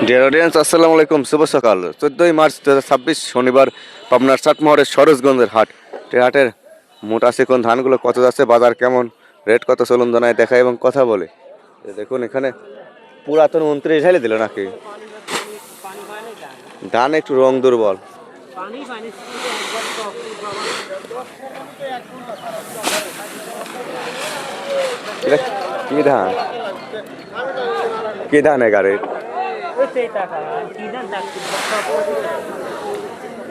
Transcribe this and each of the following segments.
Dear audience, আসসালামু আলাইকুম। শুভ সকাল। 14ই মার্চ 2026 শনিবার পাবনার চাটমোহরের সরোজগঞ্জের হাট। হাটের মোটা চিকন ধানগুলো কত যাচ্ছে, বাজার কেমন, রেট কত, চলুন জানায় দেখায় এবং কথা বলে। দেখুন এখানে পুরাতন 29 ঢালে দিল নাকি ধান, একটু রং দুর্বল। কি ধান, কি ধান এগারে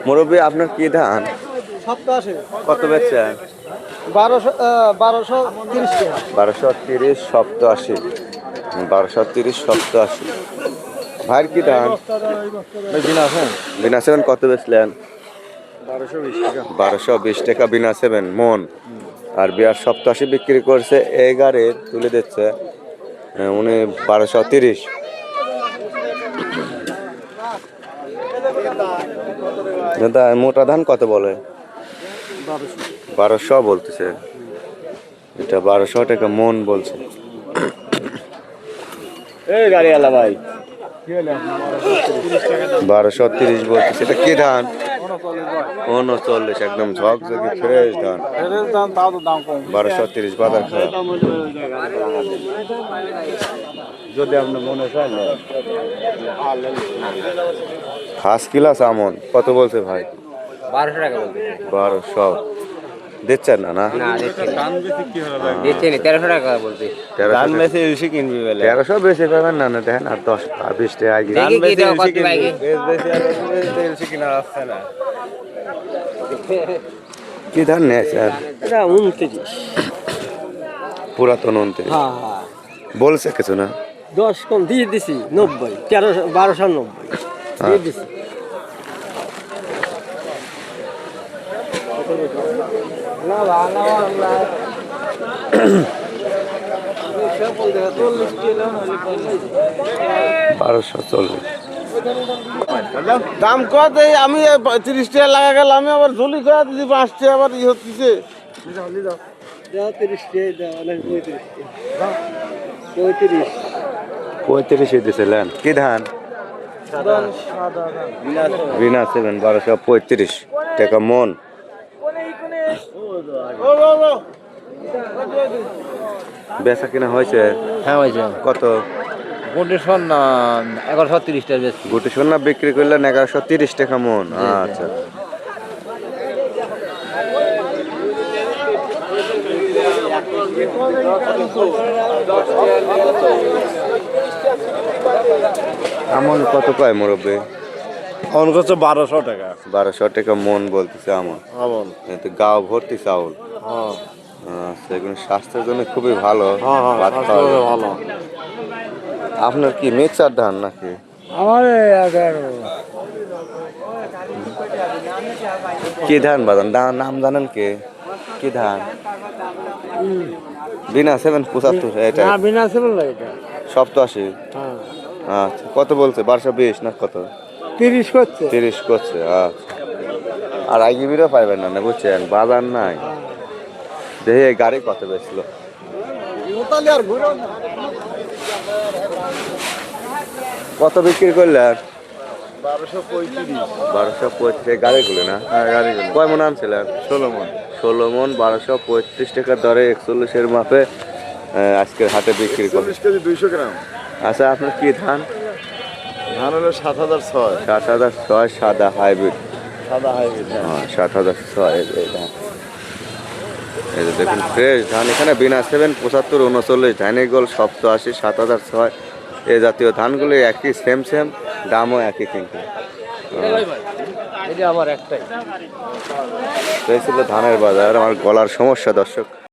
মুরব্বী, আপনার কি ধান? কত বেচছেন? 1230 টাকা। 1230, 87, 1230, 87। ভাইয়ের কি ধান? বিনা সেভেন কত বেচলেন? 1220 টাকা বিনা সেভেন মন। আর বিয়ার 87 বিক্রি করছে। এগারে তুলে দিচ্ছে উনি 1230। মোটা ধান কত বলে? 1200 বলতেছে। এটা 1200 টাকা মন বলছে। এই গাড়িওয়ালা ভাই 1230 বলতেছে। এটা কি ধান? 39, একদম ঝকঝকে ফ্রেশ ধান। 1230 বাজার খারাপ। যদি আপনার মনে চায় ফার্স্ট ক্লাস আমন কত বলছে ভাই? 1200 টাকা বলতে। 1200 দিচ্ছেন না? না দিচ্ছি 1300 টাকা বলতে। 1300 বেশি পাবেন না? না দেখেন, আর 10-20 টাকা আগে কি ধান নিয়েছেন? এটা 29। পুরাতন 29। হ্যাঁ হ্যাঁ, বলছে কিছু না? 10 কম দিয়ে দিছি। 90, 1290 দিয়ে দিছি। না ভালো না 1240। দাম কত? আমি 30 টাকা লাগা গেল, আমি আবার ঝুলি করে দিচ্ছি 5 টাকা, আবার ই হচ্ছে। 35 দিয়েছিলেন। কি ধান? বিনা সেভেন 1235 টাকা মন। বেচা কিনা হয়েছে? হ্যাঁ হয়েছে। কত? গোটে সোনা 1130 টাকা বেশি। গুটি সোনা বিক্রি করলেন 1130 টাকা মন। আচ্ছা, আমন কত কয় মুরব্বী? ফোন করছে 1200 টাকা। 1200 টাকা মন বলতেছে আমন। আমন এতে গাও ভর্তি চাউল। আচ্ছা, এগুলো স্বাস্থ্যের জন্য খুবই ভালো। ভাত খাওয়া যায়। ভালো। আপনার কি মিক্সার ধান নাকি? আমার 11। কি ধান বাজান? নাম জানেন কি? কি ধান? বিনা 775 এটা? না বিনা সেবল এটা। 87। হ্যাঁ, আচ্ছা, কত বলছে? 1220 না কত? 30 করছে। 30 করছে। আচ্ছা, আর আগে বিরও পাইবেন না, না বুঝছেন, বাজার নাই। দেখি এই গাড়ি কত বেচল। কত বিক্রি করলেন? 1235 গাড়িগুলো না? কয় মন আনছিলেন? 16 মন। 16 মন 1235 টাকার দরে 41-এর মাপে আজকের হাটে বিক্রি করলেন। 40 কেজি 200 গ্রাম। আচ্ছা, আপনার কি ধান? ধান হলো 7006। 7006 সাদা হাইব্রিড। সাদা হাইব্রিড। 7006 এই ধান। এই যে দেখুন ফ্রেশ ধান। এখানে বিনা 7 75 39 ধানের গোল 87 7006 এই জাতীয় ধানগুলো একই, সেম দামও একই। কিন্তু এটা আমার একটাই। এই ছিল ধানের বাজার। আমার গলার সমস্যা দর্শক।